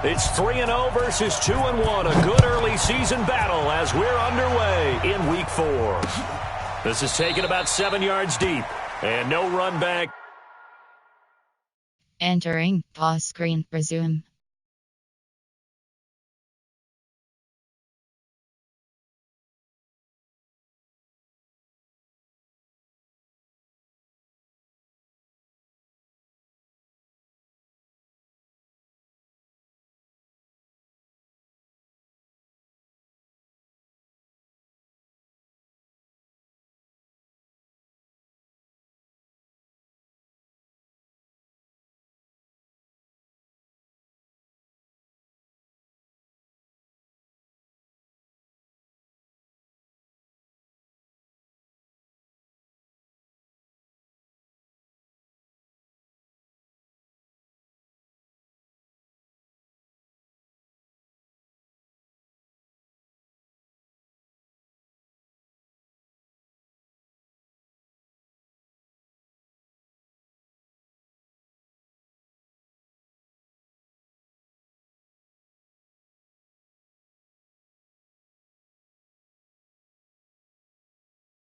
It's 3-0 versus 2-1. A good early season battle as we're underway in Week 4. This is taken about 7 yards deep. And no run back. Entering pause screen, resume.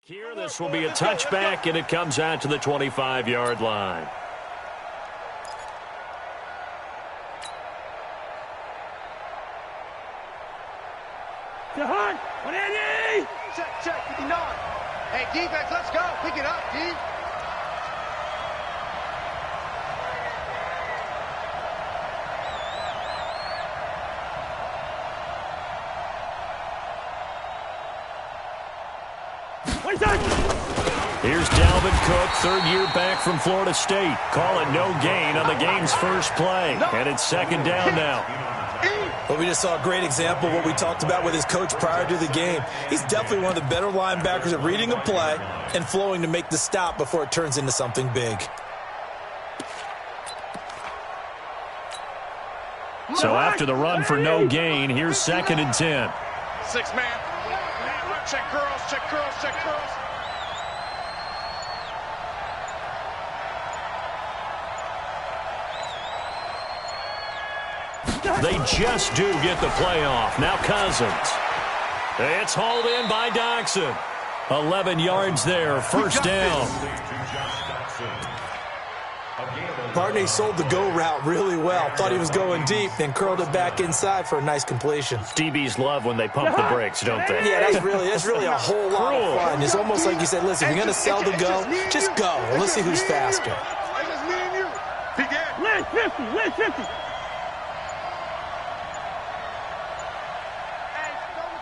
Here, this will be a touchback, and it comes out to the 25-yard line. Hunt, 180! Check, 59. Hey, defense, let's go. Pick it up, D. Here's Dalvin Cook, third year back from Florida State. Call it no gain on the game's first play. And it's second down now. Well, we just saw a great example of what we talked about with his coach prior to the game. He's definitely one of the better linebackers at reading a play and flowing to make the stop before it turns into something big. So after the run for no gain, here's 2nd and 10. 6-man. Check curls, check curls, check curls. They just do get the playoff. Now Cousins. It's hauled in by Doxson. 11 yards there, first down. Barney sold the go route really well. Thought he was going deep, then curled it back inside for a nice completion. DBs love when they pump the brakes, don't they? Yeah, that's really a whole lot of fun. It's almost like you said, listen, if you're going to sell the go, just go. Let's see who's faster. It's just me and you. Begin. Lynch 50.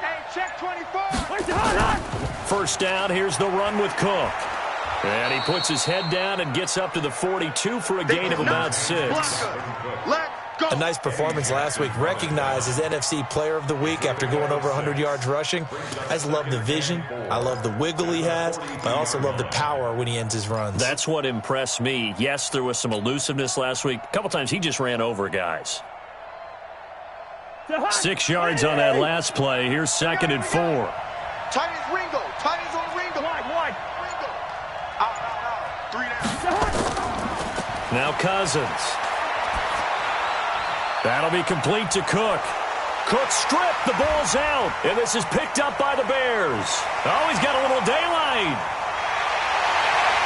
Hey, check 24. First down, here's the run with Cook. And he puts his head down and gets up to the 42 for a gain of about 6. A nice performance last week, recognized as NFC Player of the Week after going over 100 yards rushing. I just love the vision. I love the wiggle he has. But I also love the power when he ends his runs. That's what impressed me. Yes, there was some elusiveness last week. A couple times he just ran over guys. 6 yards on that last play. Here's 2nd and 4. Tight is Ringo. Tight is on Ringo. Wide. Ringo. Out. 3 down. Now Cousins. That'll be complete to Cook. Cook stripped. The ball's out. And this is picked up by the Bears. Oh, he's got a little daylight.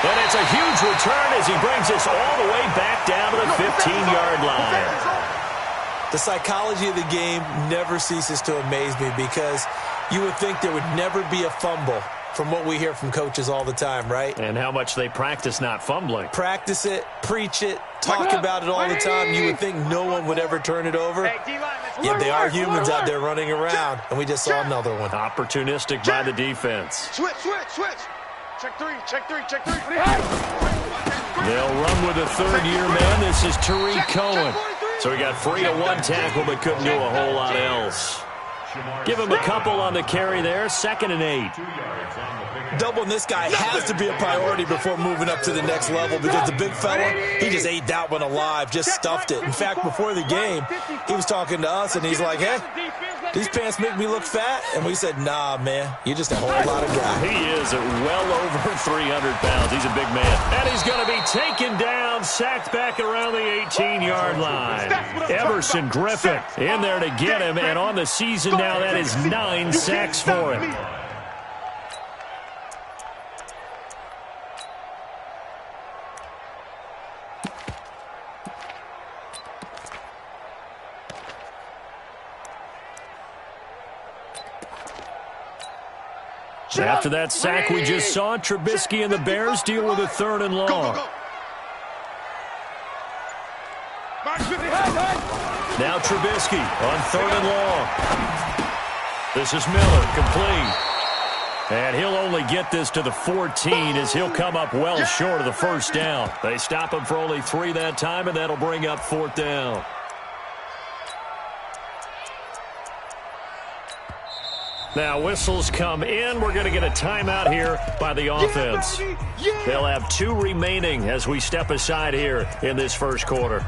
And it's a huge return as he brings us all the way back down to the 15-yard line. The psychology of the game never ceases to amaze me because you would think there would never be a fumble from what we hear from coaches all the time, right? And how much they practice not fumbling. Practice it, preach it, talk about it all the time. You would think no one would ever turn it over. Yet they are humans out there running around, and we just saw another one. Opportunistic by the defense. Switch. Check three. They'll run with a third-year man. This is Tariq Cohen. So he got free of one tackle but couldn't do a whole lot else. Give him a couple on the carry there. 2nd and 8. Doubling this guy has to be a priority before moving up to the next level because the big fella, he just ate that one alive, just stuffed it. In fact, before the game, he was talking to us, and he's like, hey, these pants make me look fat? And we said, nah, man, you're just a whole lot of guy. He is at well over 300 pounds. He's a big man. And he's he's going to be taken down, sacked back around the 18-yard line. Everson Griffin in there to get him, and on the season now, that is 9 sacks for him. After that sack we just saw, Trubisky and the Bears deal with a 3rd and long. Now Trubisky on 3rd and long. This is Miller, complete. And he'll only get this to the 14 as he'll come up well short of the 1st down. They stop him for only 3 that time, and that'll bring up 4th down. Now, whistles come in. We're going to get a timeout here by the offense. They'll have 2 remaining as we step aside here in this 1st quarter.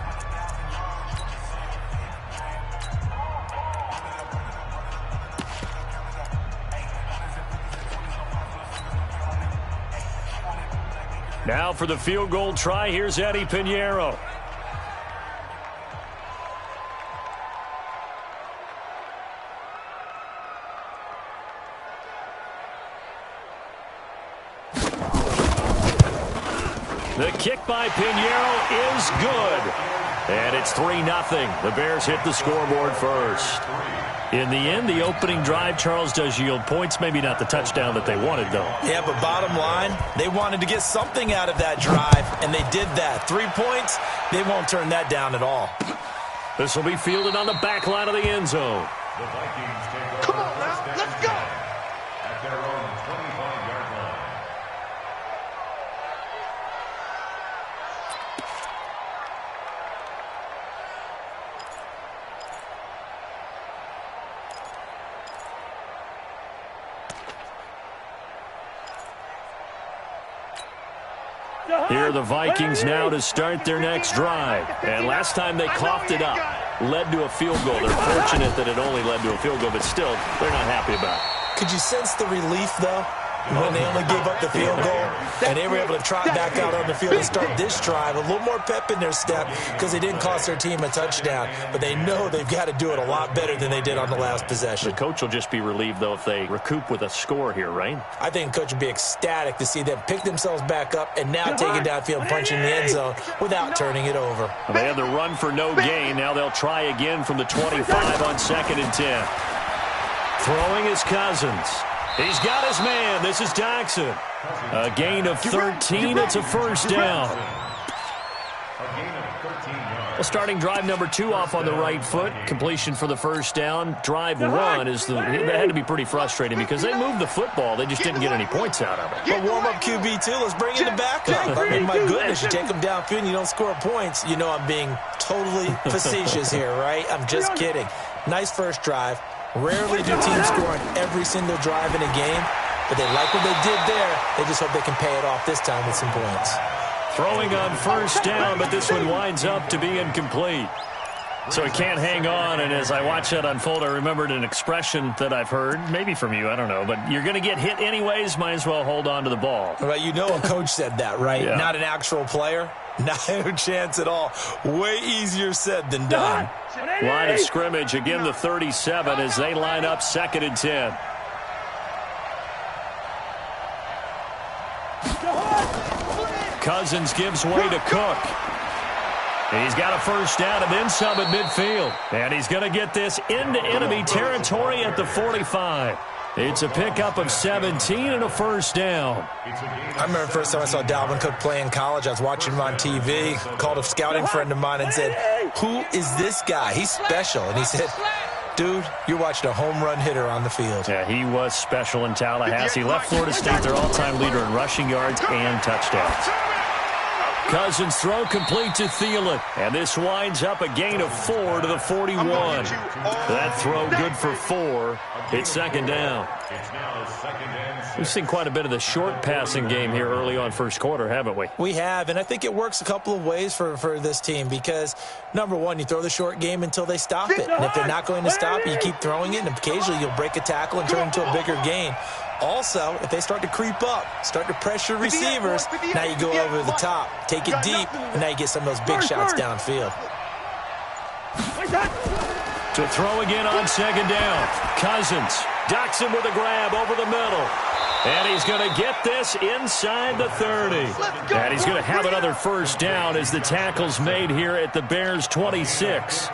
Now for the field goal try, here's Eddie Pinheiro. The kick by Pinheiro is good. And it's 3-0. The Bears hit the scoreboard first. In the end, the opening drive, Charles, does yield points. Maybe not the touchdown that they wanted, though. Yeah, but bottom line, they wanted to get something out of that drive, and they did that. 3 points, they won't turn that down at all. This will be fielded on the back line of the end zone. Come on now, let's go. At their own 25-yard line. Here are the Vikings now to start their next drive. And last time they coughed it up, led to a field goal. They're fortunate that it only led to a field goal, but still, they're not happy about it. Could you sense the relief, though, when they only gave up the field goal and they were able to trot back out on the field and start this drive? A little more pep in their step because they didn't cost their team a touchdown, but they know they've got to do it a lot better than they did on the last possession. The coach will just be relieved, though, if they recoup with a score here, right? I think the coach would be ecstatic to see them pick themselves back up and now take it downfield and punch in the end zone without turning it over. Well, they had the run for no gain. Now they'll try again from the 25 on 2nd and 10. Throwing is Cousins. He's got his man. This is Jackson. A gain of 13. It's a 1st down. Well, starting drive number 2 off on the right foot. Completion for the 1st down. Drive 1 is that had to be pretty frustrating because they moved the football. They just didn't get any points out of it. But warm-up QB, too. Let's bring in the backup. I mean, my goodness, you take them downfield and you don't score points. You know I'm being totally facetious here, right? I'm just kidding. Nice first drive. Rarely do teams score on every single drive in a game, but they like what they did there. They just hope they can pay it off this time with some points. Throwing on 1st down, but this one winds up to be incomplete. So he can't hang on, and as I watch that unfold, I remembered an expression that I've heard, maybe from you, I don't know, but you're going to get hit anyways, might as well hold on to the ball. Well, you know a coach said that, right? Yeah. Not an actual player. No chance at all. Way easier said than done. Line of scrimmage, again the 37 as they line up 2nd and 10. Cousins gives way to Cook. He's got a 1st down and then some at midfield. And he's going to get this into enemy territory at the 45. It's a pickup of 17 and a 1st down. I remember the first time I saw Dalvin Cook play in college. I was watching him on TV, called a scouting friend of mine and said, "Who is this guy? He's special." And he said, "Dude, you're watching a home run hitter on the field." Yeah, he was special in Tallahassee. Left Florida State their all-time leader in rushing yards and touchdowns. Cousins throw complete to Thielen. And this winds up a gain of 4 to the 41. That throw good for 4. It's 2nd down. We've seen quite a bit of the short passing game here early on 1st quarter, haven't we? We have, and I think it works a couple of ways for this team because, number one, you throw the short game until they stop it. And if they're not going to stop it, you keep throwing it, and occasionally you'll break a tackle and turn into a bigger gain. Also, if they start to creep up, start to pressure receivers, now you go over the top, take it deep, and now you get some of those big shots downfield. To throw again on second down. Cousins docks him with a grab over the middle. And he's going to get this inside the 30. And he's going to have another first down as the tackle's made here at the Bears' 26.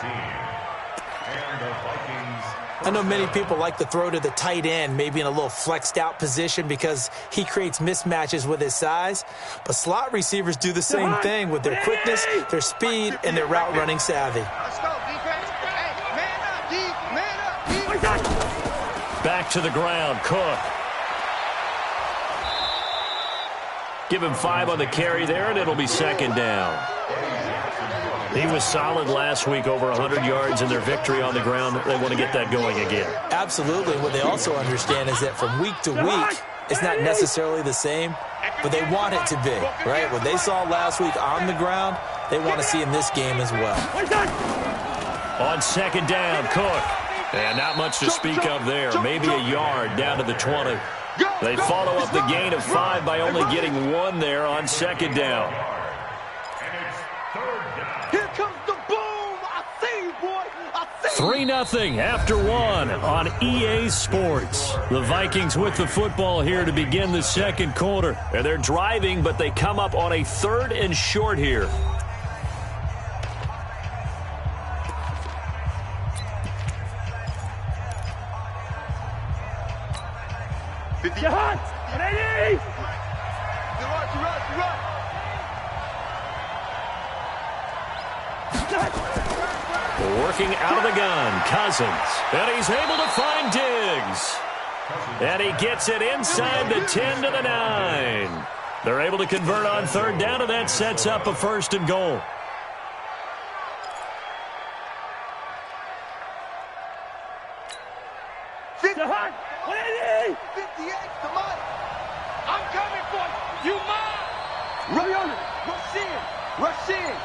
I know many people like to throw to the tight end, maybe in a little flexed out position because he creates mismatches with his size. But slot receivers do the same thing with their quickness, their speed, and their route running savvy. Let's go, defense. Hey, man up, D. Man up, D. Back to the ground, Cook. Give him 5 on the carry there, and it'll be second down. He was solid last week, over 100 yards in their victory on the ground. They want to get that going again. Absolutely. What they also understand is that from week to week, it's not necessarily the same, but they want it to be, right? What they saw last week on the ground, they want to see in this game as well. On second down, Cook. And not much to speak of there. Maybe a yard down to the 20. They follow up the gain of 5 by only getting 1 there on second down. Here comes the boom. I see you, boy. I see you. 3-0 after 1 on EA Sports. The Vikings with the football here to begin the second quarter. And they're driving, but they come up on a 3rd and short here. Jahan, ready? Working out of the gun, Cousins. And he's able to find Diggs. And he gets it inside the 10 to the 9. They're able to convert on 3rd down, and that sets up a 1st and goal. Jahan, ready? 58, come on. I'm coming for you. You mine. Run on it. Rush in. Rush in.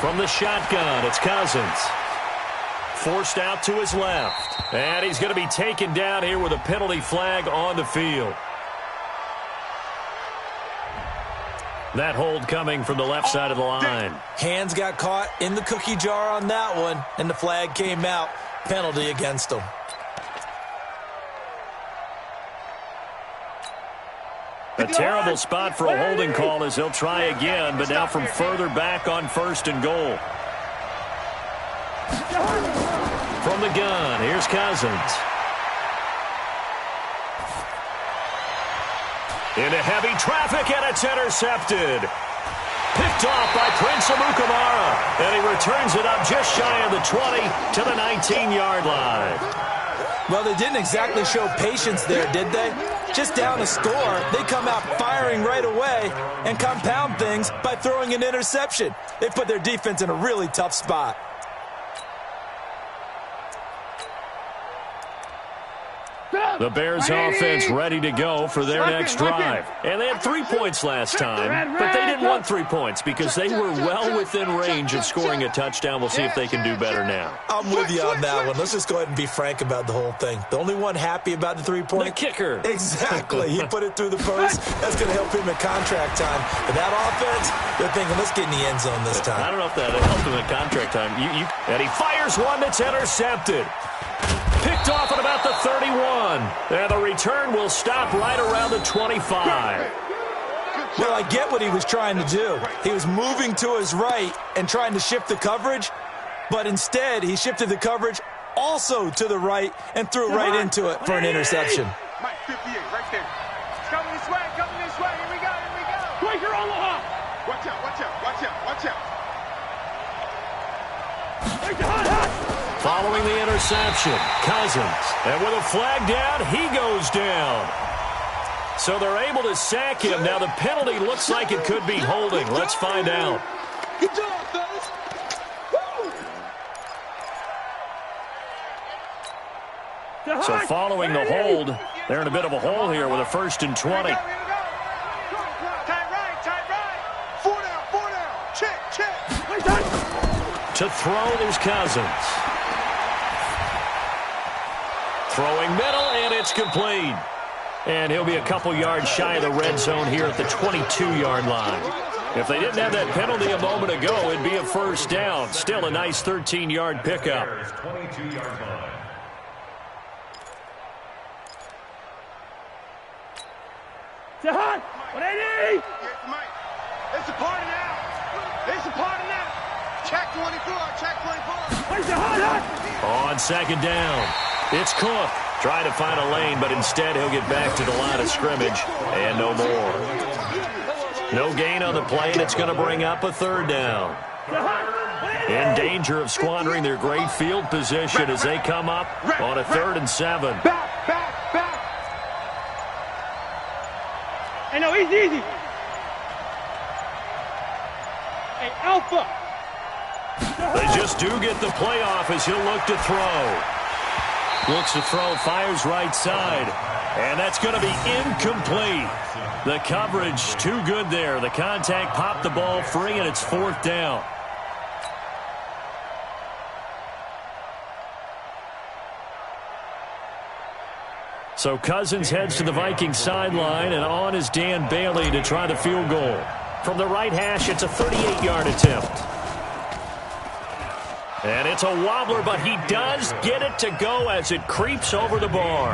From the shotgun, it's Cousins. Forced out to his left. And he's going to be taken down here with a penalty flag on the field. That hold coming from the left side of the line. Hands got caught in the cookie jar on that one, and the flag came out. Penalty against him. A terrible spot for a holding call as they'll try again, but now from further back on 1st and goal. From the gun, here's Cousins. Into heavy traffic, and it's intercepted. Picked off by Prince Amukamara, and he returns it up just shy of the 20 to the 19-yard line. Well, they didn't exactly show patience there, did they? Just down a score, they come out firing right away and compound things by throwing an interception. They put their defense in a really tough spot. The Bears offense ready to go for their next drive. And they had 3 points last time, but they didn't want 3 points because they were well within range of scoring a touchdown. We'll see if they can do better now. I'm with you on that one. Let's just go ahead and be frank about the whole thing. The only one happy about the 3-point? The kicker. Exactly. He put it through the post. That's going to help him at contract time. But that offense, they're thinking, let's get in the end zone this time. I don't know if that helped him at contract time. And he fires one that's intercepted. Picked off at about the 31. And the return will stop right around the 25. Well, I get what he was trying to do. He was moving to his right and trying to shift the coverage, but instead he shifted the coverage also to the right and threw right into it for an interception. Mike 58, right there. It's coming this way, coming this way. Here we go, here we go. Quaker Omaha. Watch out, watch out, watch out, watch out. Following the interception, Cousins. And with a flag down, he goes down. So they're able to sack him. Now the penalty looks like it could be holding. Let's find out. Good job, fellas. Woo! So following the hold, they're in a bit of a hole here with a 1st and 20. Tight right, tight right. 4 down, 4 down. Check, check. To throw, there's Cousins. Throwing middle, and it's complete. And he'll be a couple yards shy of the red zone here at the 22-yard line. If they didn't have that penalty a moment ago, it'd be a first down. Still a nice 13-yard pickup. 22-yard line. Hot. 180. It's a party now. It's a party now. Check 24. Check 24. Where's the hot? On second down, it's Cook. Trying to find a lane, but instead he'll get back to the line of scrimmage, and no more. No gain on the play, and it's going to bring up a third down. In danger of squandering their great field position as they come up on a 3rd and 7. Back. Hey, no, easy. Hey, Alpha. They just do get the playoff as he'll look to throw. Looks to throw, fires right side. And that's going to be incomplete. The coverage too good there. The contact popped the ball free, and it's 4th down. So Cousins heads to the Vikings sideline, and on is Dan Bailey to try the field goal. From the right hash, it's a 38-yard attempt. And it's a wobbler, but he does get it to go as it creeps over the bar.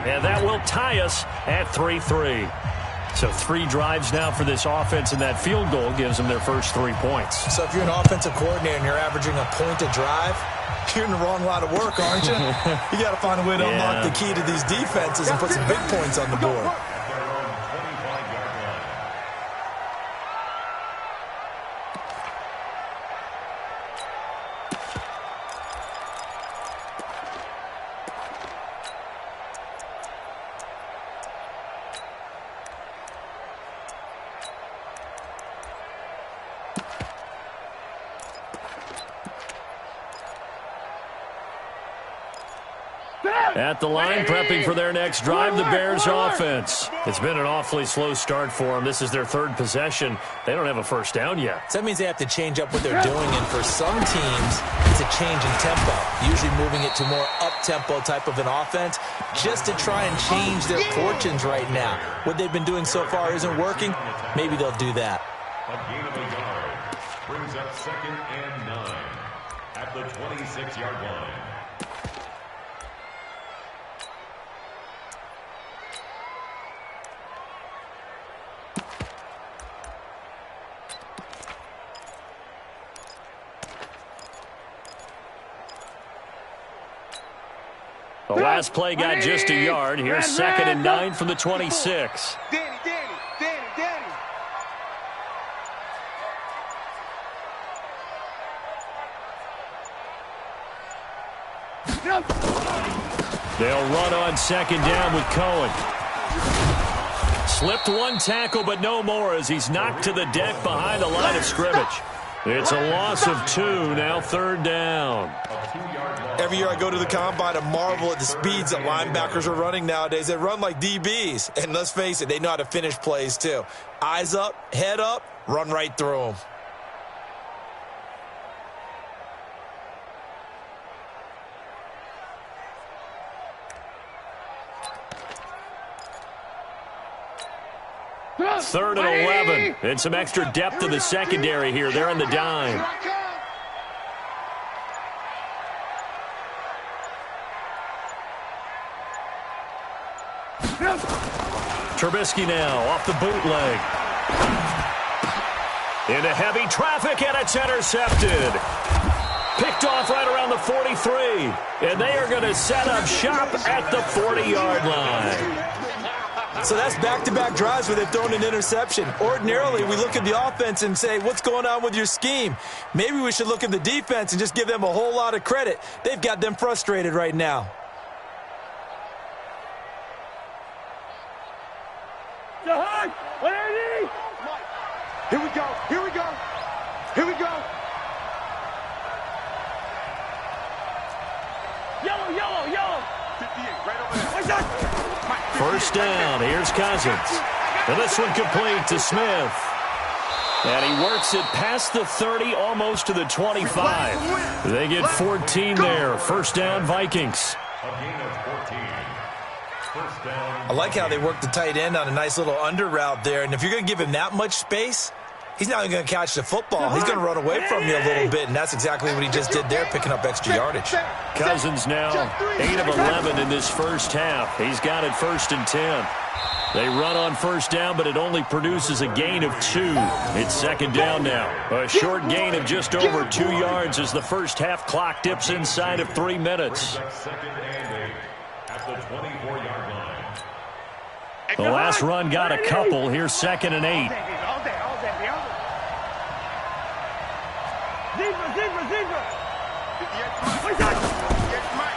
And that will tie us at 3-3. So 3 drives now for this offense, and that field goal gives them their first 3 points. So if you're an offensive coordinator and you're averaging a point a drive, you're in the wrong line of work, aren't you? You got to find a way to unlock the key to these defenses and put some big points on the board. At the line, prepping for their next drive, the Bears offense. It's been an awfully slow start for them. This is their 3rd possession. They don't have a first down yet. So that means they have to change up what they're doing, and for some teams, it's a change in tempo, usually moving it to more up-tempo type of an offense just to try and change their fortunes right now. What they've been doing so far isn't working. Maybe they'll do that. A gain of a yard brings up 2nd and 9 at the 26-yard line. The last play got just a yard. Here's 2nd and 9 from the 26. Danny. They'll run on 2nd down with Cohen. Slipped 1 tackle, but no more as he's knocked to the deck behind the line of scrimmage. It's a loss of 2, now 3rd down. Every year I go to the combine and marvel at the speeds that linebackers are running nowadays. They run like DBs. And let's face it, they know how to finish plays too. Eyes up, head up, run right through them. Third and 11. And some extra depth to the secondary here. They're in the dime. Trubisky now off the bootleg. Into heavy traffic, and it's intercepted. Picked off right around the 43. And they are going to set up shop at the 40-yard line. So that's back-to-back drives where they've thrown an interception. Ordinarily, we look at the offense and say, what's going on with your scheme? Maybe we should look at the defense and just give them a whole lot of credit. They've got them frustrated right now. Jahan, 180. Here we go. Yellow. 58, right over there. What's that? First down. Here's Cousins. And this one complete to Smith. And he works it past the 30, almost to the 25. They get 14 there. First down, Vikings. A gain of 14. First down. I like how they work the tight end on a nice little under route there. And if you're going to give him that much space, he's not even going to catch the football. He's going to run away from you a little bit, and that's exactly what he just did there, picking up extra yardage. Cousins now 8 of 11 in this first half. He's got it 1st and 10. They run on first down, but it only produces a gain of 2. It's 2nd down now. A short gain of just over 2 yards as the first half clock dips inside of 3 minutes. 2nd and 8 at the 24-yard line. The last run got a couple. Here's 2nd and 8.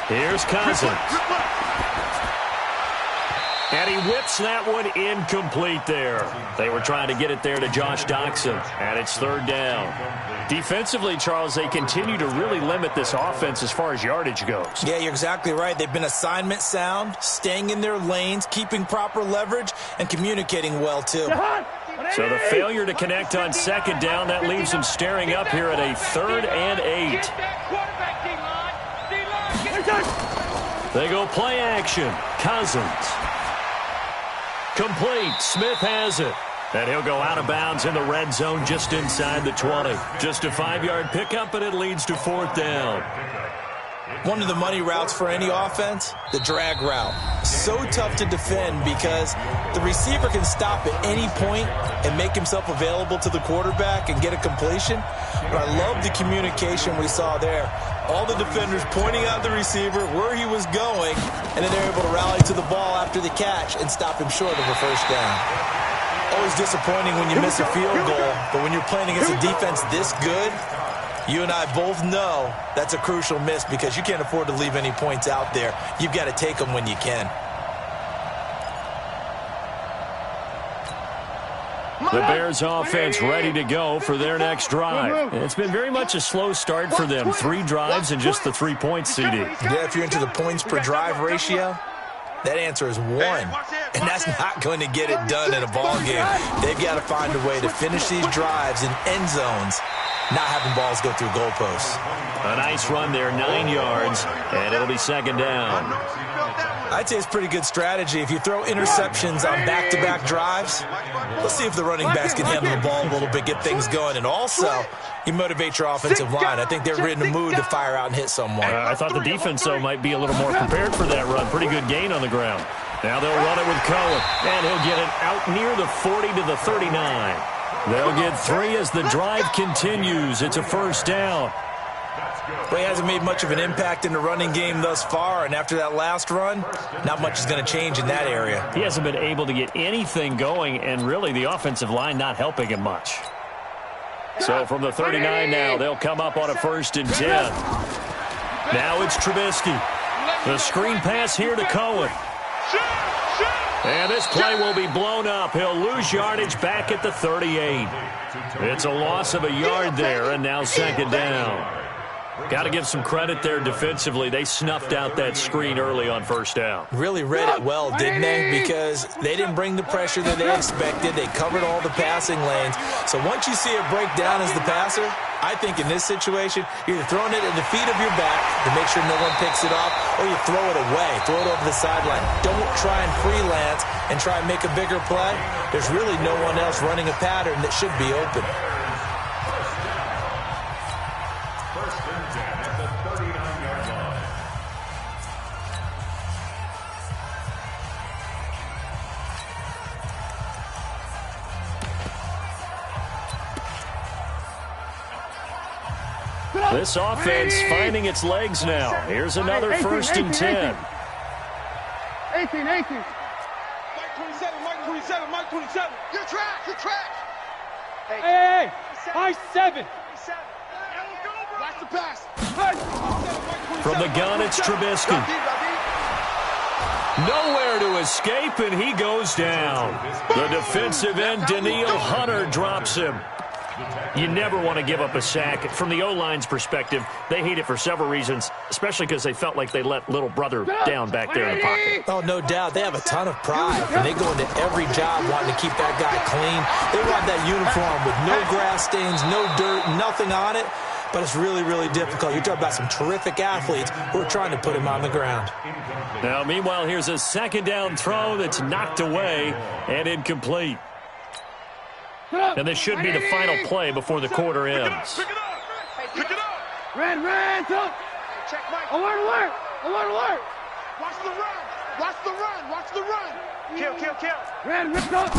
Here's Cousins. And he whips that one incomplete there. They were trying to get it there to Josh Doxson, and it's 3rd down. Defensively, Charles, they continue to really limit this offense as far as yardage goes. Yeah, you're exactly right. They've been assignment sound, staying in their lanes, keeping proper leverage, and communicating well, too. So the failure to connect on 2nd down, that leaves them staring up here at a 3rd and 8. They go play action. Cousins. Complete. Smith has it. And he'll go out of bounds in the red zone just inside the 20. Just a 5-yard pickup, and it leads to 4th down. One of the money routes for any offense, the drag route. So tough to defend because the receiver can stop at any point and make himself available to the quarterback and get a completion. But I love the communication we saw there. All the defenders pointing out the receiver, where he was going, and then they're able to rally to the ball after the catch and stop him short of a first down. Always disappointing when you miss a field goal, but when you're playing against a defense this good, you and I both know that's a crucial miss because you can't afford to leave any points out there. You've got to take them when you can. The Bears offense ready to go for their next drive. It's been very much a slow start for them. 3 drives and just the 3 points, CD. Yeah, if you're into the points per drive ratio, that answer is 1. And that's not going to get it done in a ball game. They've got to find a way to finish these drives in end zones, not having balls go through goalposts. A nice run there, 9 yards, and it'll be 2nd down. I'd say it's pretty good strategy. If you throw interceptions on back-to-back drives, let's see if the running backs can handle the ball a little bit, get things going. And also, you motivate your offensive line. I think they're in the mood to fire out and hit someone. I thought the defense, though, might be a little more prepared for that run. Pretty good gain on the ground. Now they'll run it with Cohen, and he'll get it out near the 40 to the 39. They'll get 3 as the drive continues. It's a first down. But he hasn't made much of an impact in the running game thus far, and after that last run, not much is going to change in that area. He hasn't been able to get anything going, and really the offensive line not helping him much. So from the 39 now, they'll come up on a 1st and 10. Now it's Trubisky. The screen pass here to Cohen. And this play will be blown up. He'll lose yardage back at the 38. It's a loss of a yard there, and now 2nd down. Got to give some credit there defensively. They snuffed out that screen early on first down. Really read it well, didn't they? Because they didn't bring the pressure that they expected. They covered all the passing lanes. So once you see it break down as the passer, I think in this situation, you're either throwing it at the feet of your back to make sure no one picks it off, or you throw it away, throw it over the sideline. Don't try and freelance and try and make a bigger play. There's really no one else running a pattern that should be open. This offense finding its legs now. Here's another 1st and 10. 18. Mike 27, Mike 27. Good track. Hey, Mike 7. Watch the pass. From the gun, it's Trubisky. Nowhere to escape, and he goes down. The defensive end, Daniil Hunter, drops him. You never want to give up a sack. From the O-line's perspective, they hate it for several reasons, especially because they felt like they let little brother down back there in the pocket. Oh, no doubt. They have a ton of pride, and they go into every job wanting to keep that guy clean. They want that uniform with no grass stains, no dirt, nothing on it, but it's really, really difficult. You're talking about some terrific athletes who are trying to put him on the ground. Now, meanwhile, here's a second down throw that's knocked away and incomplete. And this should be the final play before the quarter ends. Pick it up. Pick it up. Red, up. Check Mike. Alert. Watch the run. Watch the run. Kill. Red, up.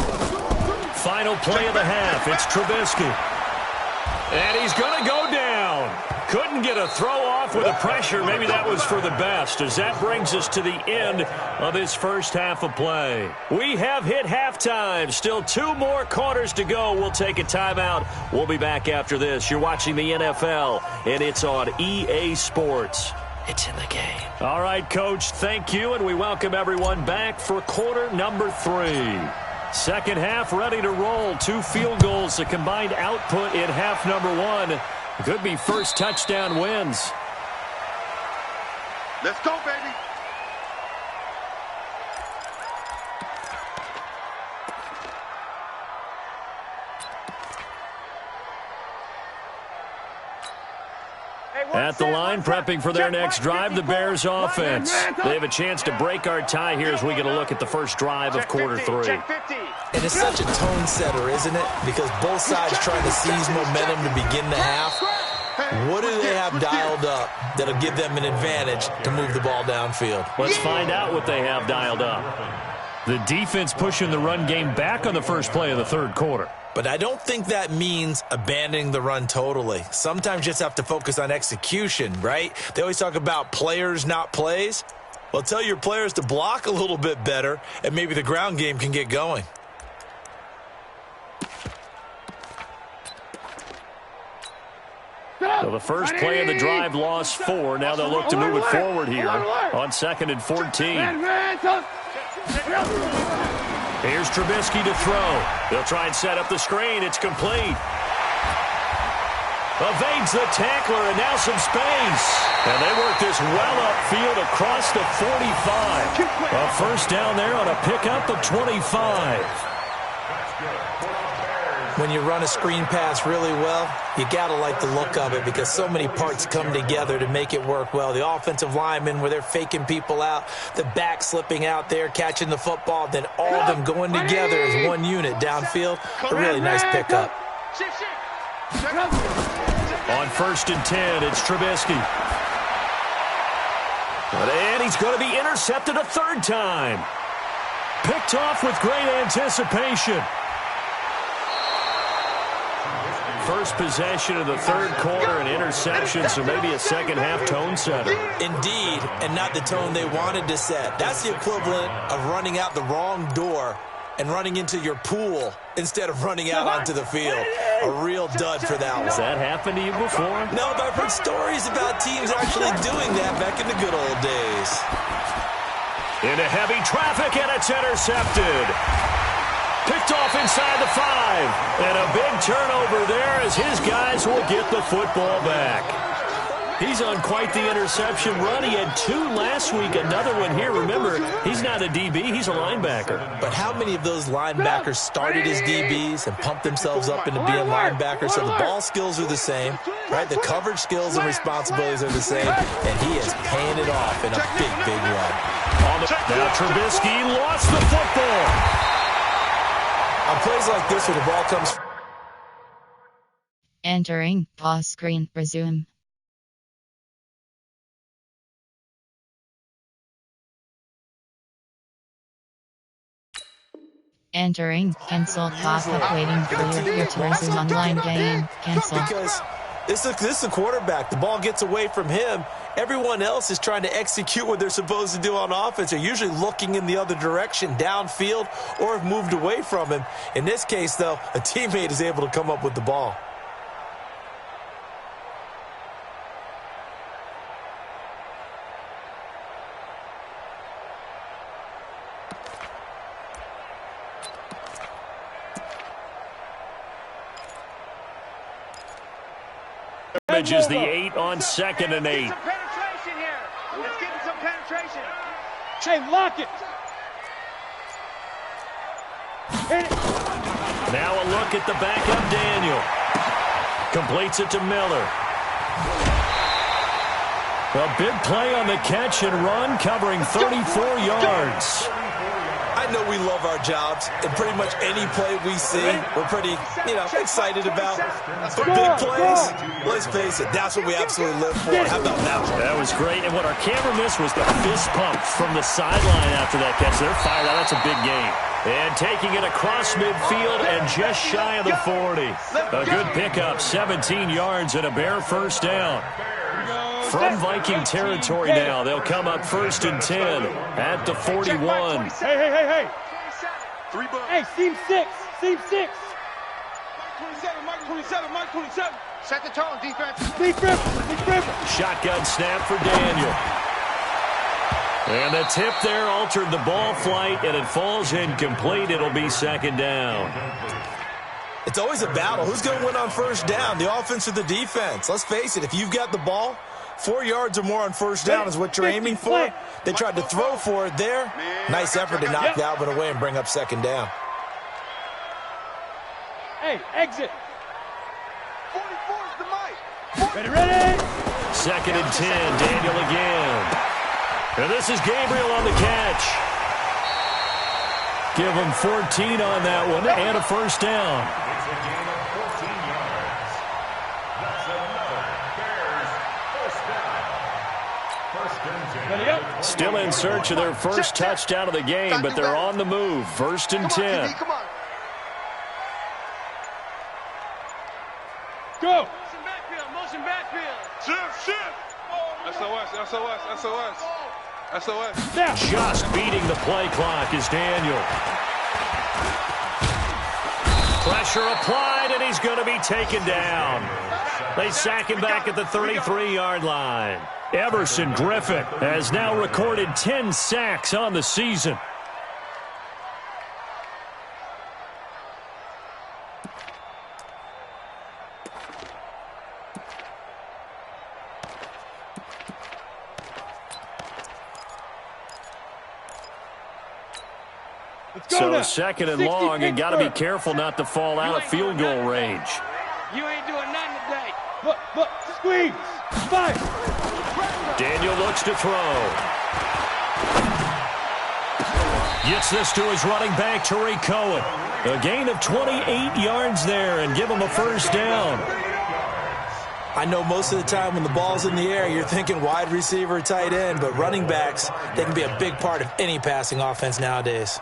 Final play of the half. It's Trubisky. And he's going to go down. Couldn't get a throw off with the pressure. Maybe that was for the best, as that brings us to the end of this first half of play. We have hit halftime. Still 2 more quarters to go. We'll take a timeout. We'll be back after this. You're watching the NFL, and it's on EA Sports. It's in the game. All right, Coach, thank you, and we welcome everyone back for quarter number 3. Second half ready to roll. 2 field goals, the combined output in half number 1. Could be first touchdown wins. Let's go, baby. At the line, prepping for their next drive, the Bears offense. They have a chance to break our tie here as we get a look at the first drive of quarter 3. And it's such a tone setter, isn't it? Because both sides trying to seize momentum to begin the half. What do they have dialed up that'll give them an advantage to move the ball downfield? Let's find out what they have dialed up. The defense pushing the run game back on the first play of the third quarter. But I don't think that means abandoning the run totally. Sometimes you just have to focus on execution, right? They always talk about players, not plays. Well, tell your players to block a little bit better, and maybe the ground game can get going. So the first play of the drive lost 4. Now they'll look to move it forward here on 2nd and 14. Here's Trubisky to throw. They'll try and set up the screen. It's complete. Evades the tackler, and now some space. And they work this well upfield across the 45. A first down there on a pickup of 25. When you run a screen pass really well, you got to like the look of it because so many parts come together to make it work well. The offensive linemen, where they're faking people out, the back slipping out there, catching the football, then all of them going together as one unit downfield. A really nice pickup. On 1st and 10, it's Trubisky. And he's going to be intercepted a 3rd time. Picked off with great anticipation. First possession of the 3rd quarter, an interception, so maybe a second-half tone setter. Indeed, and not the tone they wanted to set. That's the equivalent of running out the wrong door and running into your pool instead of running out onto the field. A real dud for that one. Has that happened to you before? No, but I've heard stories about teams actually doing that back in the good old days. Into heavy traffic, and it's intercepted. Picked off inside the 5. And a big turnover there as his guys will get the football back. He's on quite the interception run. He had 2 last week, another one here. Remember, he's not a DB, he's a linebacker. But how many of those linebackers started as DBs and pumped themselves up into being linebackers? So the ball skills are the same, right? The coverage skills and responsibilities are the same, and he is paying it off in a big, big run. Now Trubisky lost the football. On plays like this, where the ball comes... Entering pause screen, resume. Entering cancel pop-up waiting for your choices online game. Cancel. Because this is the quarterback. The ball gets away from him. Everyone else is trying to execute what they're supposed to do on offense. They're usually looking in the other direction, downfield, or have moved away from him. In this case, though, a teammate is able to come up with the ball. averages the 8 on 2nd and 8. Some penetration here. Let's get some penetration. Hey, lock it. Hit it. Now a look at the backup Daniel. Completes it to Miller. A big play on the catch and run, covering 34 yards. I know we love our jobs, and pretty much any play we see, we're pretty, excited about. But big plays, let's face it, that's what we absolutely live for. How about that one? That was great, and what our camera missed was the fist pump from the sideline after that catch. They're fired out. That's a big game. And taking it across midfield and just shy of the 40. A good pickup, 17 yards and a Bear first down. From Viking territory now, they'll come up 1st and 10 at the 41. Hey. Hey, seam 6. Seam 6. Mike 27. Set the tone, defense. Big rip. Shotgun snap for Daniel. And the tip there altered the ball flight, and it falls incomplete. It'll be 2nd down. It's always a battle. Who's going to win on 1st down, the offense or the defense? Let's face it, if you've got the ball, 4 yards or more on 1st down is what you're aiming for. They tried to throw for it there. Nice effort to knock that one away and bring up 2nd down. Hey, exit. 44's the mic. Ready. 2nd and 10, Daniel again. And this is Gabriel on the catch. Give him 14 on that one and a 1st down. It's a gain of 14 yards. That's another Bears first down. 1st and 10. Still in search of their first touchdown of the game, but they're on the move. 1st and 10. Come on. Go. Motion backfield. Shift. SOS. Now. Just beating the play clock is Daniel. Pressure applied, and he's going to be taken down. They sack him back at the 33-yard line. Everson Griffin has now recorded 10 sacks on the season. So 2nd and long, and got to be careful not to fall out of field goal range. You ain't doing nothing today. Look, squeeze. 5. Daniel looks to throw. Gets this to his running back, Tariq Cohen. A gain of 28 yards there, and give him a 1st down. I know most of the time when the ball's in the air, you're thinking wide receiver, tight end, but running backs, they can be a big part of any passing offense nowadays.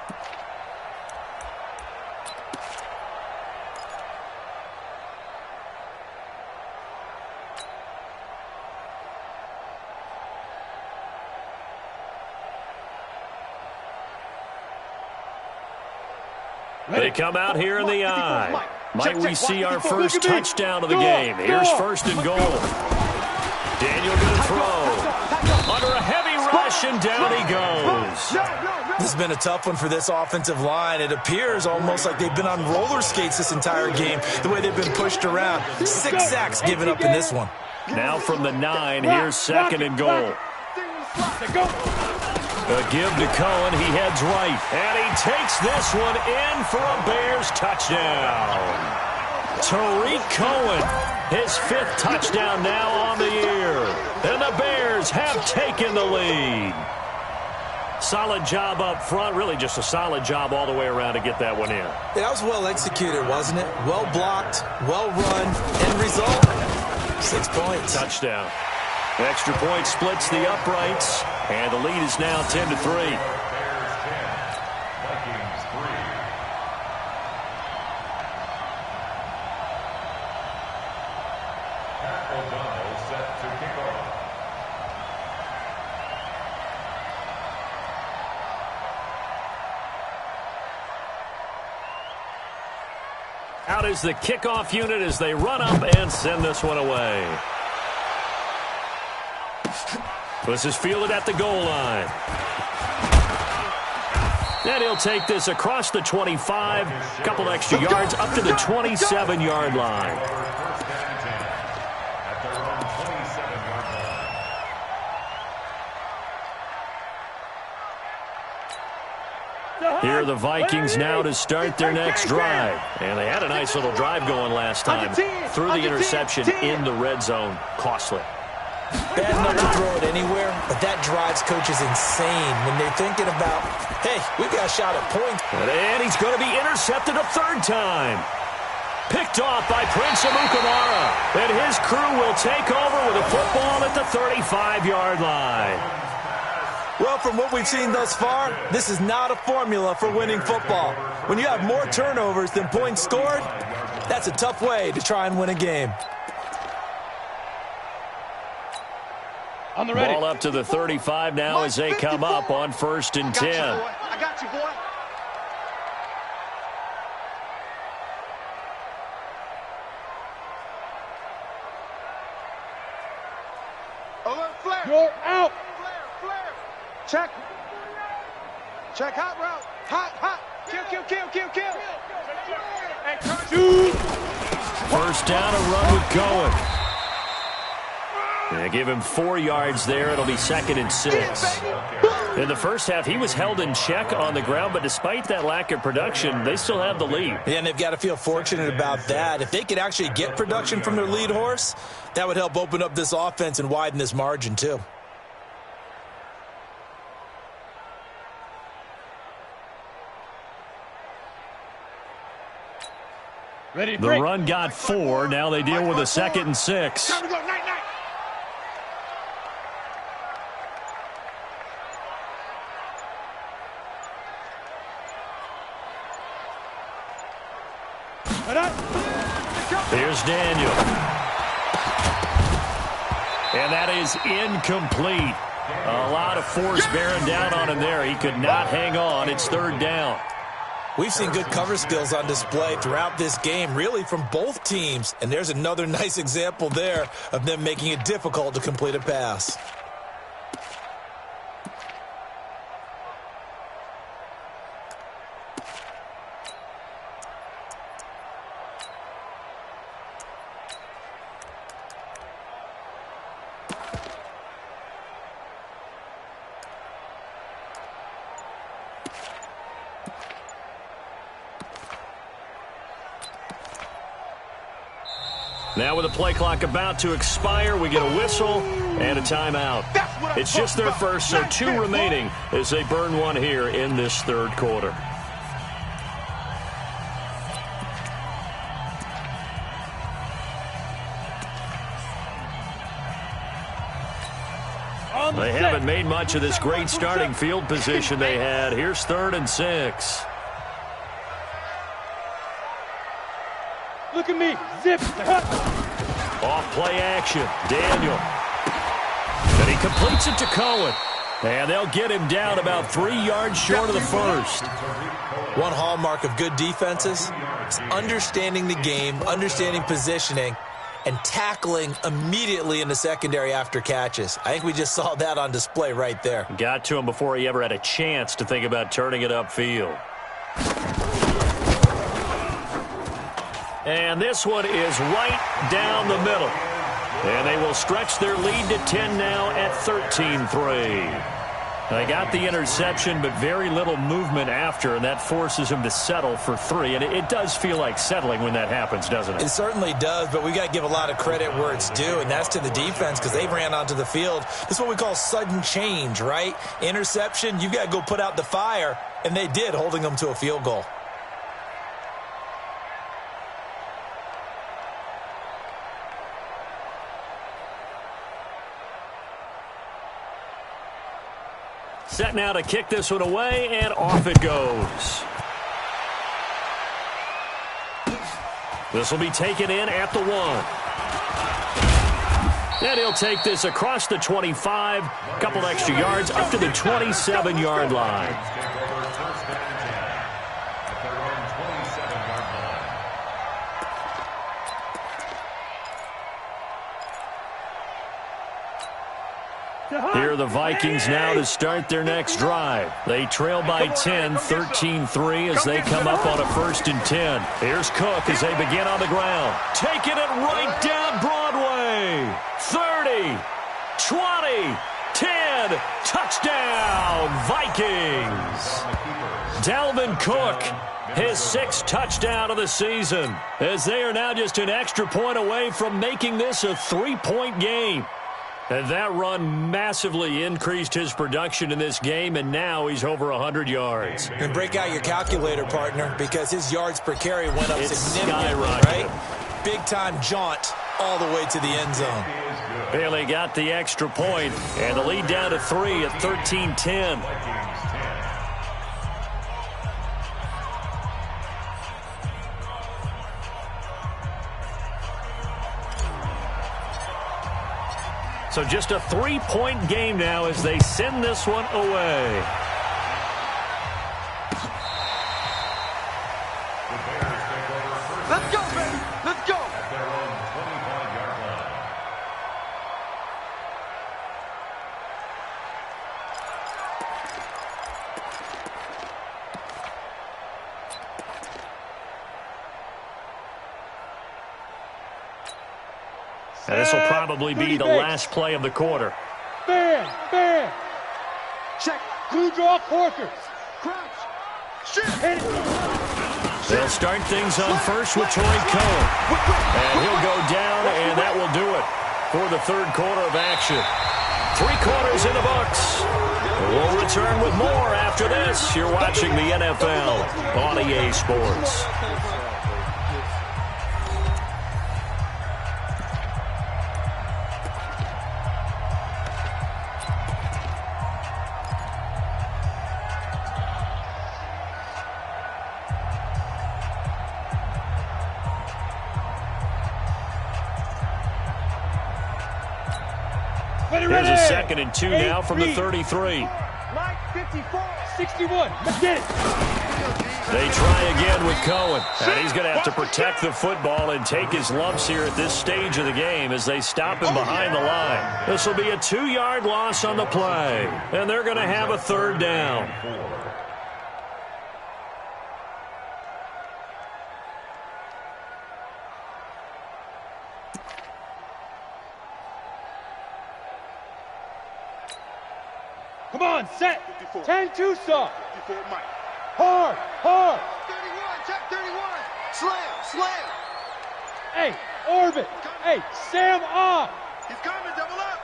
They come out here in the eye. Might we see our first touchdown of the game? Here's 1st and goal. Daniel going to throw. Under a heavy rush, and down he goes. This has been a tough one for this offensive line. It appears almost like they've been on roller skates this entire game, the way they've been pushed around. 6 sacks given up in this one. Now from the 9, here's 2nd and goal. A give to Cohen. He heads right. And he takes this one in for a Bears touchdown. Tariq Cohen, his 5th touchdown now on the year. And the Bears have taken the lead. Solid job up front. Really just a solid job all the way around to get that one in. That was well executed, wasn't it? Well blocked, well run. End result, 6 points. Touchdown. Extra point splits the uprights, and the lead is now 10-3. Bears 10, Vikings 3. Pat O'Donnell set to kick off. Out is the kickoff unit as they run up and send this one away. This is fielded at the goal line. And he'll take this across the 25, a couple extra yards up to the 27-yard line. First and 10 at the Here are the Vikings now to start their next drive. And they had a nice little drive going last time. Threw the interception in the red zone. Costly. Bad enough to throw it anywhere, but that drives coaches insane when they're thinking about, hey, we got a shot at points. And he's going to be intercepted a third time. Picked off by Prince Amukamara. And his crew will take over with a football at the 35-yard line. Well, from what we've seen thus far, this is not a formula for winning football. When you have more turnovers than points scored, that's a tough way to try and win a game. On the ready. Ball up to the 35 now as they come up on 1st and 10. I got you, boy. Alert, flare. You're out. Flare. Check. Check hot route. Hot. Kill. Hey, Shoot. First down, a run with Cohen. They give him 4 yards there. It'll be 2nd and 6. In the first half, he was held in check on the ground, but despite that lack of production, they still have the lead. Yeah, and they've got to feel fortunate about that. If they could actually get production from their lead horse, that would help open up this offense and widen this margin too. Ready to The break. run got 4. Now they deal with a 2nd and 6. Time to go. Night. Here's Daniel. And that is incomplete. A lot of force bearing down on him there. He could not hang on. It's 3rd down. We've seen good cover skills on display throughout this game, really from both teams. And there's another nice example there of them making it difficult to complete a pass. Now with the play clock about to expire, we get a whistle and a timeout. It's just their first, so 2 remaining as they burn one here in this 3rd quarter. They haven't made much of this great starting field position they had. Here's 3rd and 6. Look at me. Zip. Off play action. Daniel. And he completes it to Cohen. And they'll get him down about 3 yards short of the first. One hallmark of good defenses is understanding the game, understanding positioning, and tackling immediately in the secondary after catches. I think we just saw that on display right there. Got to him before he ever had a chance to think about turning it upfield. And this one is right down the middle. And they will stretch their lead to 10 now at 13-3. They got the interception, but very little movement after, and that forces him to settle for 3. And it does feel like settling when that happens, doesn't it? It certainly does, but we got to give a lot of credit where it's due, and that's to the defense because they ran onto the field. This is what we call sudden change, right? Interception, you got to go put out the fire, and they did, holding them to a field goal. Set now to kick this one away, and off it goes. This will be taken in at the 1. And he'll take this across the 25, a couple extra yards up to the 27-yard line. Here are the Vikings now to start their next drive. They trail by 10, 13-3 as they come up on a 1st and 10. Here's Cook as they begin on the ground. Taking it right down Broadway. 30, 20, 10, touchdown, Vikings. Dalvin Cook, his 6th touchdown of the season, as they are now just an extra point away from making this a 3-point game. And that run massively increased his production in this game, and now he's over 100 yards. And break out your calculator, partner, because his yards per carry went up significantly, right? Big-time jaunt all the way to the end zone. Bailey got the extra point, and the lead down to 3 at 13-10. So just a 3-point game now as they send this one away. Let's go, baby. Let's go. At their own 25-yard line. And this will probably be the last play of the quarter. Bam, bam. Check. Glue draw corkers. Crouch. Shit. Hit it. They'll start things on first with Troy Cohen. And he'll go down, and that will do it for the third quarter of action. 3 quarters in the books. We'll return with more after this. You're watching the NFL on EA Sports. There's a 2nd and 2 now from the 33. Mike 54, 61. Let's get it. They try again with Cohen. And he's going to have to protect the football and take his lumps here at this stage of the game as they stop him behind the line. This will be a 2-yard loss on the play. And they're going to have a 3rd down. Come on, set. 10-2 saw. 54, Mike. Hard, hard. 31, check 31. Slam, slam. Hey, orbit. Hey, Sam off. He's coming, double up.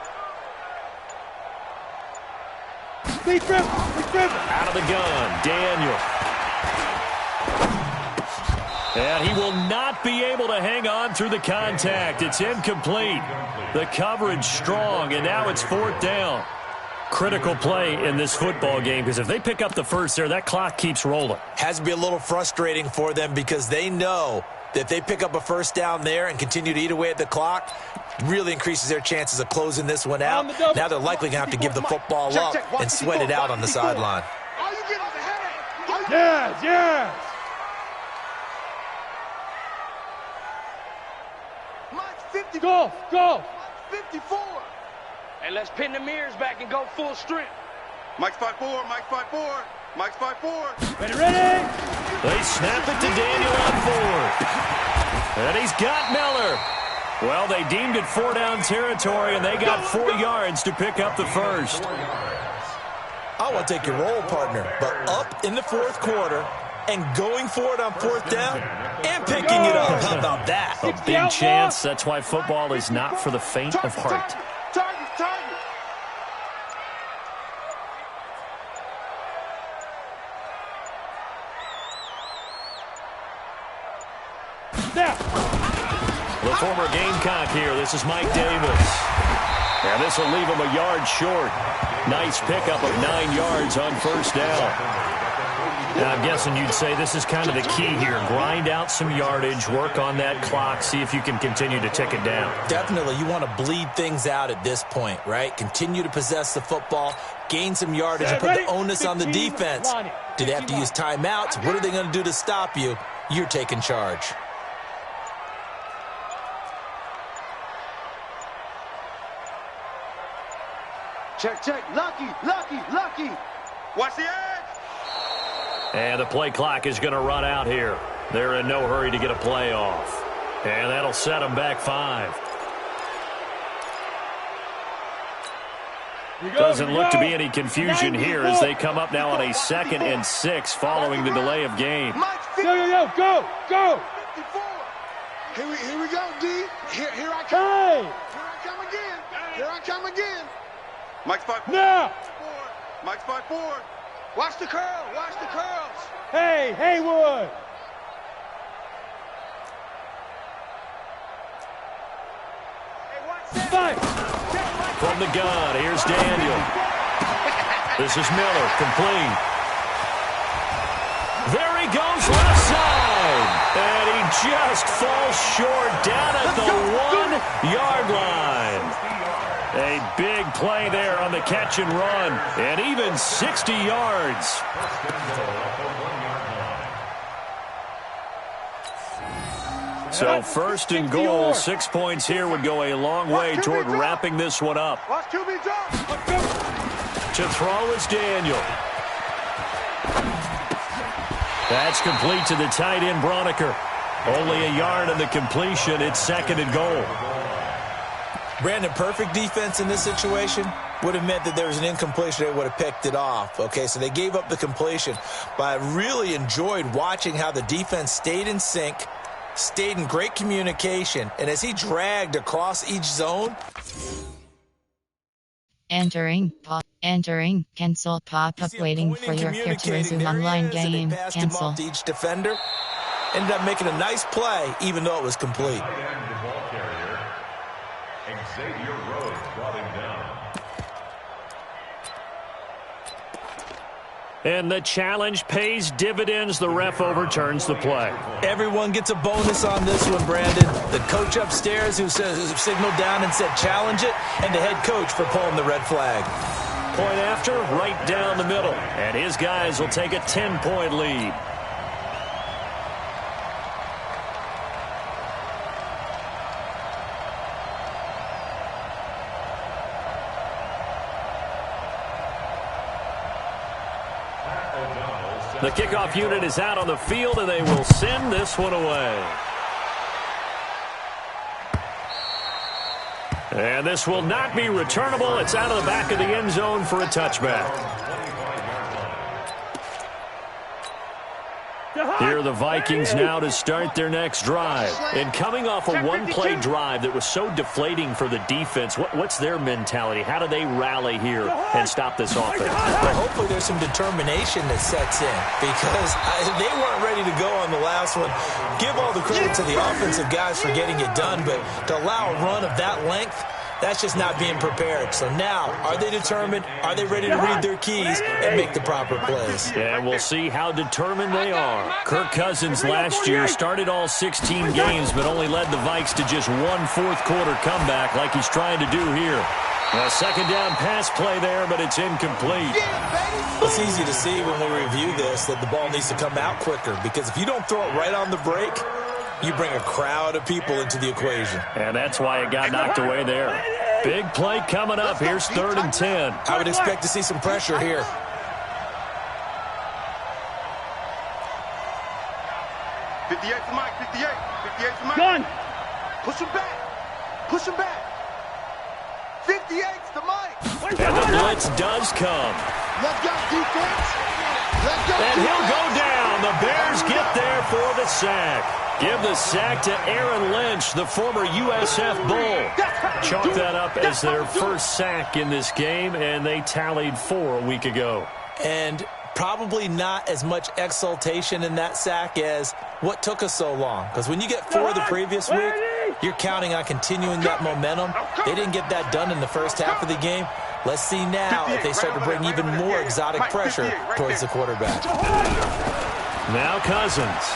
Speed dribble. Out of the gun, Daniel. And he will not be able to hang on through the contact. It's incomplete. The coverage strong, and now it's 4th down. Critical play in this football game, because if they pick up the first there, that clock keeps rolling. Has to be a little frustrating for them because they know that if they pick up a first down there and continue to eat away at the clock, really increases their chances of closing this one out. Now they're likely going to have to give the football up and sweat it out on the sideline. Are you getting the head? Yes, yes. Mike's 50. Go. 54. Hey, let's pin the mirrors back and go full strength. Mike's 5'4", Mike's 5'4", Mike's 5'4". Ready? They snap it to Daniel on 4th. And he's got Miller. Well, they deemed it 4-down territory, and they got 4 yards to pick up the first. I want to take your role, partner, but up in the 4th quarter and going for it on 4th down and picking it up. How about that? A big chance. That's why football is not for the faint of heart. Target. Now. The former Gamecock here. This is Mike Davis. And this will leave him a yard short. Nice pickup of 9 yards on 1st down. Now, I'm guessing you'd say this is kind of the key here. Grind out some yardage, work on that clock, see if you can continue to tick it down. Definitely. You want to bleed things out at this point, right? Continue to possess the football, gain some yardage, and put the onus on the defense. Do they have to use timeouts? What are they going to do to stop you? You're taking charge. Check. Lucky. Watch the edge. And the play clock is going to run out here. They're in no hurry to get a play off. And that'll set them back 5. Doesn't look to be any confusion here as they come up now on a 2nd and 6 following the delay of game. Go! Here we go, D. Here I come. Here I come again. Mike's 5-4. Now! Mike's 5-4. Watch the curls. Hey, Haywood! Fight! From the gun, here's Daniel. This is Miller, complete. There he goes, left side. And he just falls short down at the 1-yard line. A big play there on the catch and run, and even 60 yards. So 1st and goal, 6 points here would go a long way toward wrapping this one up. To throw is Daniel. That's complete to the tight end, Broniker. Only a yard in the completion. It's 2nd and goal. Brandon, perfect defense in this situation would have meant that there was an incompletion. They would have picked it off. Okay, so they gave up the completion. But I really enjoyed watching how the defense stayed in sync, stayed in great communication, and as he dragged across each zone. Entering, cancel pop-up waiting for your here to resume online game, cancel. To each defender, ended up making a nice play, even though it was complete. The ball carrier, Xavier Rhodes brought him down. And the challenge pays dividends. The ref overturns the play. Everyone gets a bonus on this one, Brandon. The coach upstairs who signaled down and said challenge it, and the head coach for pulling the red flag. Point after, right down the middle. And his guys will take a 10-point lead. The kickoff unit is out on the field, and they will send this one away. And this will not be returnable. It's out of the back of the end zone for a touchback. Here are the Vikings now to start their next drive. And coming off a one-play drive that was so deflating for the defense, what's their mentality? How do they rally here and stop this offense? Well, hopefully there's some determination that sets in because they weren't ready to go on the last one. Give all the credit to the offensive guys for getting it done, but to allow a run of that length, that's just not being prepared. So now, are they determined? Are they ready to read their keys and make the proper plays? And we'll see how determined they are. Kirk Cousins last year started all 16 games, but only led the Vikes to just one fourth-quarter comeback like he's trying to do here. A second down pass play there, but it's incomplete. It's easy to see when we review this that the ball needs to come out quicker because if you don't throw it right on the break, you bring a crowd of people into the equation. And that's why it got knocked away there. Big play coming up. Here's 3rd and 10. I would expect to see some pressure here. Gun! Push him back. Push him back. 58's the Mike. And the blitz does come. Let's go, defense. Let's go, And he'll go down. The Bears get there for the sack. Give the sack to Aaron Lynch, the former USF Bull. Chalk that up as their first sack in this game, and they tallied 4 a week ago. And probably not as much exultation in that sack as what took us so long. Because when you get 4 the previous week, you're counting on continuing that momentum. They didn't get that done in the first half of the game. Let's see now if they start to bring even more exotic pressure towards the quarterback. Now Cousins.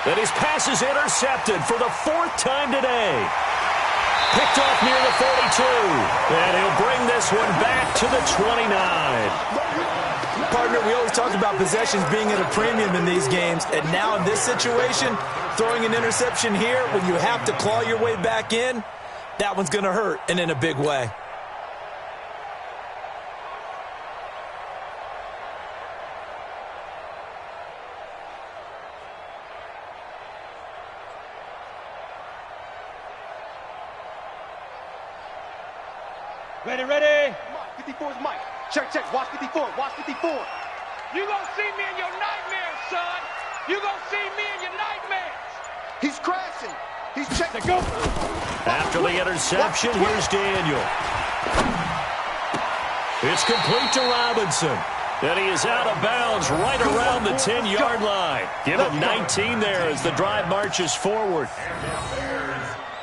And his pass is intercepted for the 4th time today. Picked off near the 42. And he'll bring this one back to the 29. Partner, we always talk about possessions being at a premium in these games. And now in this situation, throwing an interception here when you have to claw your way back in, that one's going to hurt, and in a big way. Ready, ready. 54 is Mike. Check, check. Watch 54. Watch 54. You gonna see me in your nightmares, son. You gonna see me in your nightmares. He's crashing. He's checking. Go. After the interception, here's Daniel. It's complete to Robinson. And he is out of bounds right around the 10-yard line. Give him 19 there as the drive marches forward.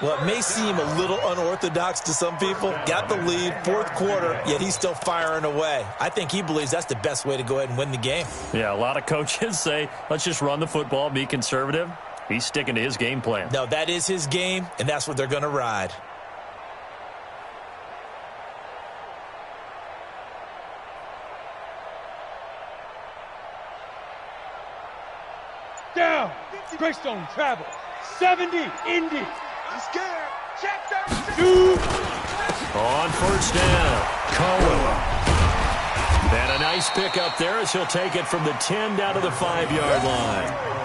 Well, it may seem a little unorthodox to some people. Got the lead, fourth quarter, yet he's still firing away. I think he believes that's the best way to go ahead and win the game. Yeah, a lot of coaches say, let's just run the football, be conservative. He's sticking to his game plan. No, that is his game, and that's what they're going to ride. Down. Greystone travel. 70. Indy. He's scared. Check that. On first down, Cohen. And a nice pick up there as he'll take it from the 10 down to the 5-yard line.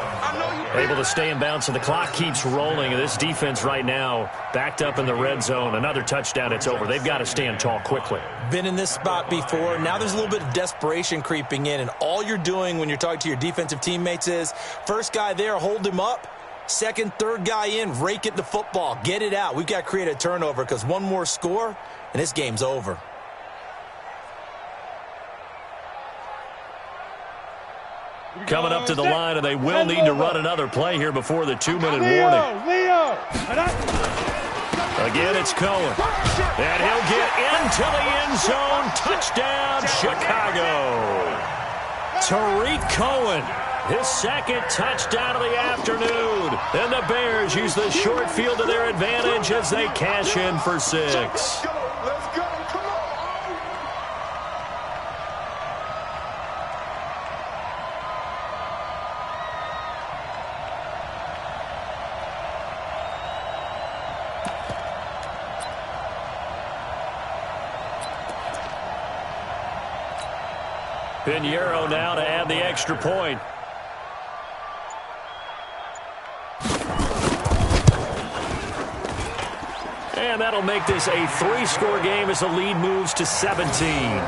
Able to stay in bounds, and the clock keeps rolling. And this defense right now backed up in the red zone. Another touchdown, it's over. They've got to stand tall quickly. Been in this spot before. Now there's a little bit of desperation creeping in, and all you're doing when you're talking to your defensive teammates is first guy there, hold him up. Second, third guy in, rake at the football. Get it out. We've got to create a turnover because one more score, and this game's over. Coming up to the line, and they will need to run another play here before the 2-minute warning. Leo. Again, it's Cohen. And he'll get into the end zone. Touchdown, Chicago. Tariq Cohen, his second touchdown of the afternoon. And the Bears use the short field to their advantage as they cash in for 6. Let's go. Come on. Pinheiro now to add the extra point. And that'll make this a 3-score game as the lead moves to 17.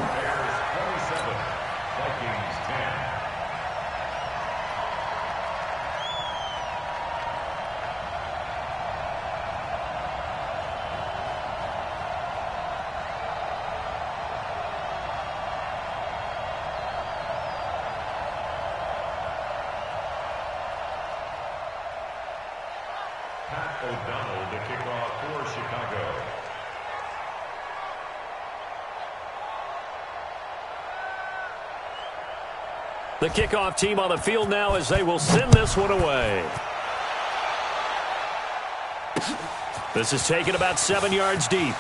O'Donnell, the kickoff for Chicago. The kickoff team on the field now as they will send this one away. This is taken about 7 yards deep.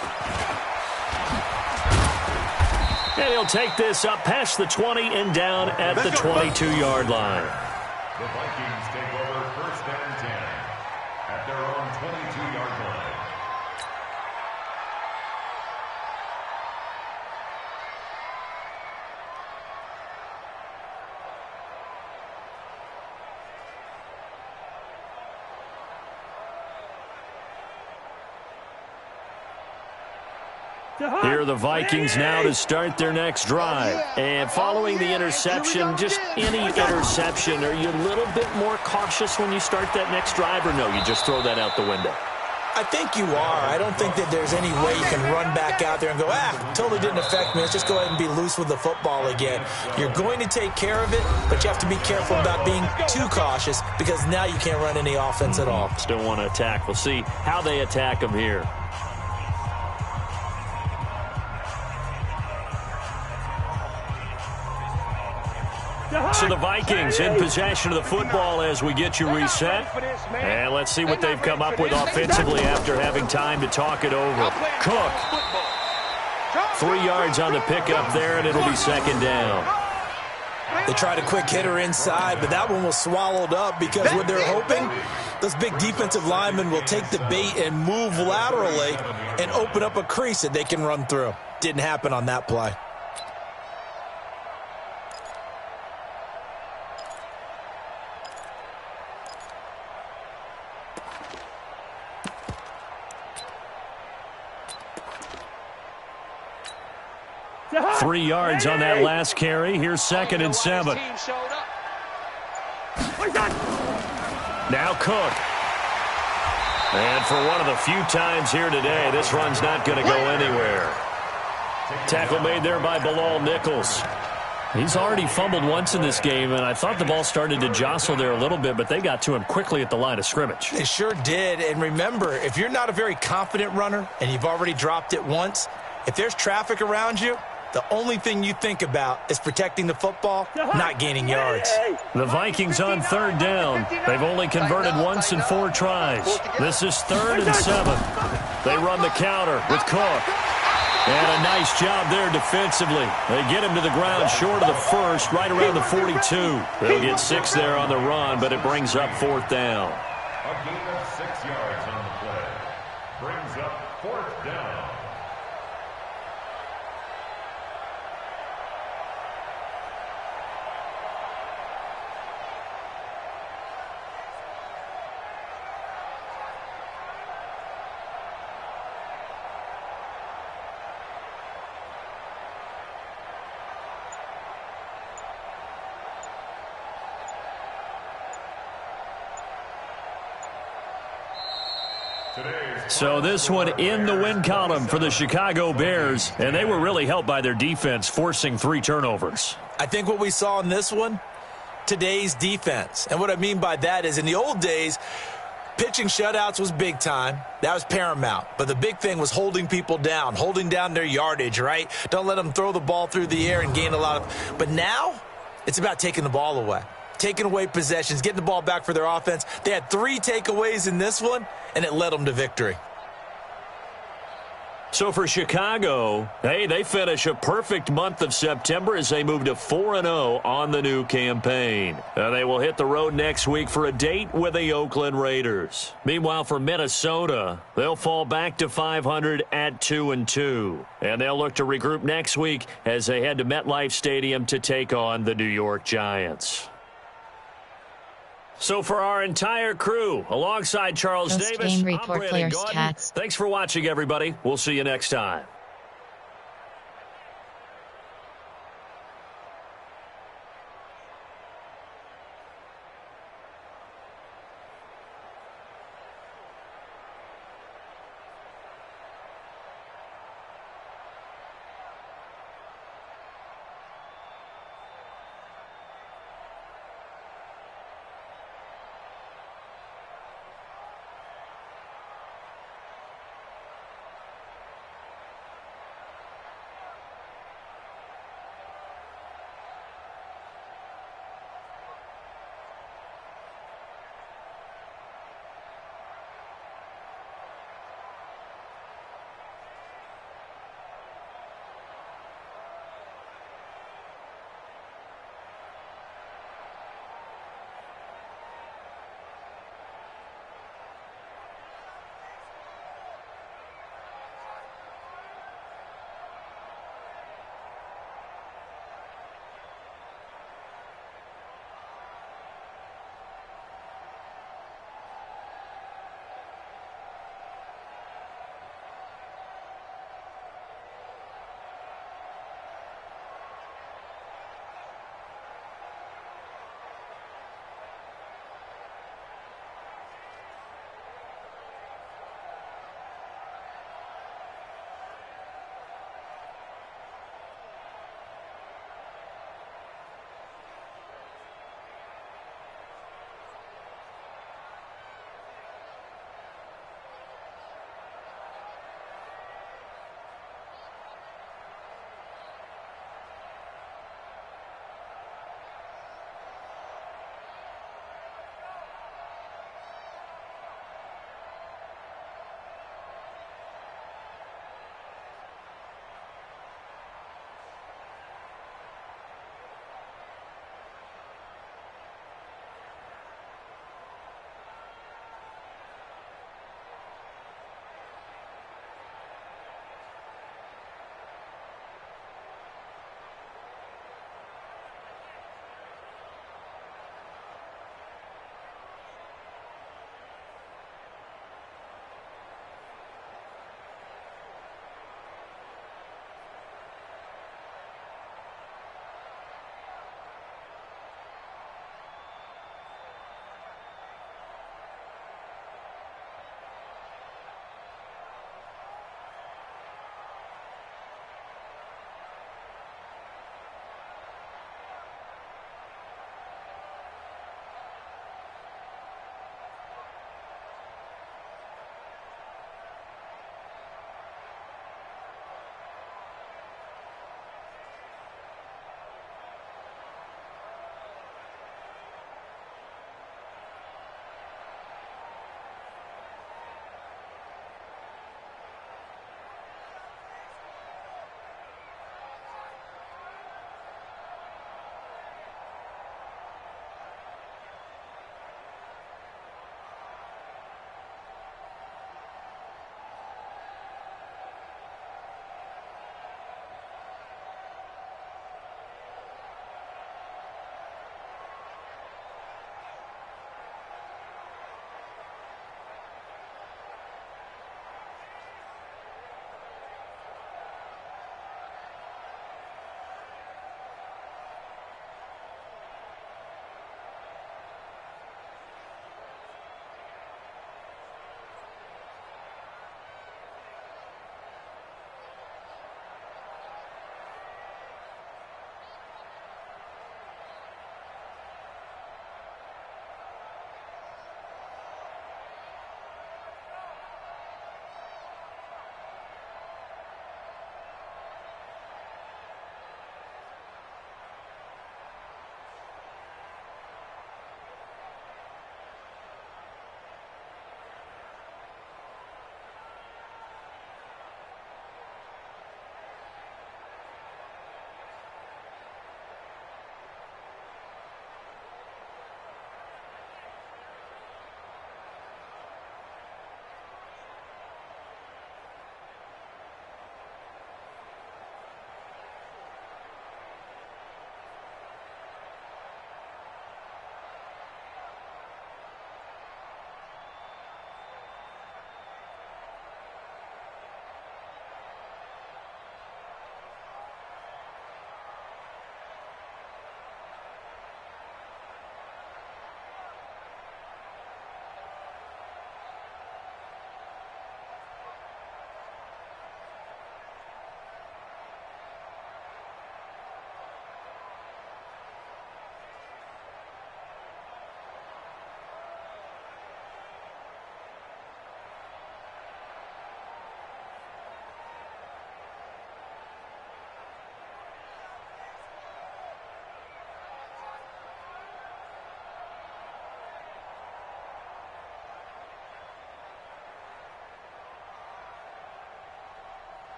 And he'll take this up past the 20 and down at the 22-yard line. The Vikings take over first and 10 at their own 22-yard line. Here are the Vikings now to start their next drive. And following the interception, just any interception, are you a little bit more cautious when you start that next drive, or no, you just throw that out the window? I think you are. I don't think that there's any way you can run back out there and go, totally didn't affect me. Let's just go ahead and be loose with the football again. You're going to take care of it, but you have to be careful about being too cautious because now you can't run any offense at all. Still want to attack. We'll see how they attack them here. So the Vikings in possession of the football as we get you reset. And let's see what they've come up with offensively after having time to talk it over. Cook. 3 yards on the pickup there, and it'll be second down. They tried a quick hitter inside, but that one was swallowed up because what they're hoping, those big defensive linemen will take the bait and move laterally and open up a crease that they can run through. Didn't happen on that play. 3 yards on that last carry. Here's 2nd and 7. Now Cook. And for one of the few times here today, this run's not going to go anywhere. Tackle made there by Bilal Nichols. He's already fumbled once in this game, and I thought the ball started to jostle there a little bit, but they got to him quickly at the line of scrimmage. They sure did. And remember, if you're not a very confident runner and you've already dropped it once, if there's traffic around you, the only thing you think about is protecting the football, not gaining yards. The Vikings on 3rd down. They've only converted once in 4 tries. This is 3rd and 7. They run the counter with Cook. And a nice job there defensively. They get him to the ground short of the first, right around the 42. They'll get 6 there on the run, but it brings up 4th down. A gain of 6 yards on the play. Brings up 4th down. So this one in the win column for the Chicago Bears, and they were really helped by their defense, forcing 3 turnovers. I think what we saw in this one, today's defense. And what I mean by that is in the old days, pitching shutouts was big time. That was paramount. But the big thing was holding people down, holding down their yardage, right? Don't let them throw the ball through the air and gain a lot of. But now it's about taking the ball away. Taking away possessions, getting the ball back for their offense. They had 3 takeaways in this one, and it led them to victory. So for Chicago, hey, they finish a perfect month of September as they move to 4-0 on the new campaign. They will hit the road next week for a date with the Oakland Raiders. Meanwhile, for Minnesota, they'll fall back to 500 at 2-2. And they'll look to regroup next week as they head to MetLife Stadium to take on the New York Giants. So for our entire crew, alongside Charles Davis, Post-game I'm report Brandon players Gaudin. chats. Thanks for watching, everybody. We'll see you next time.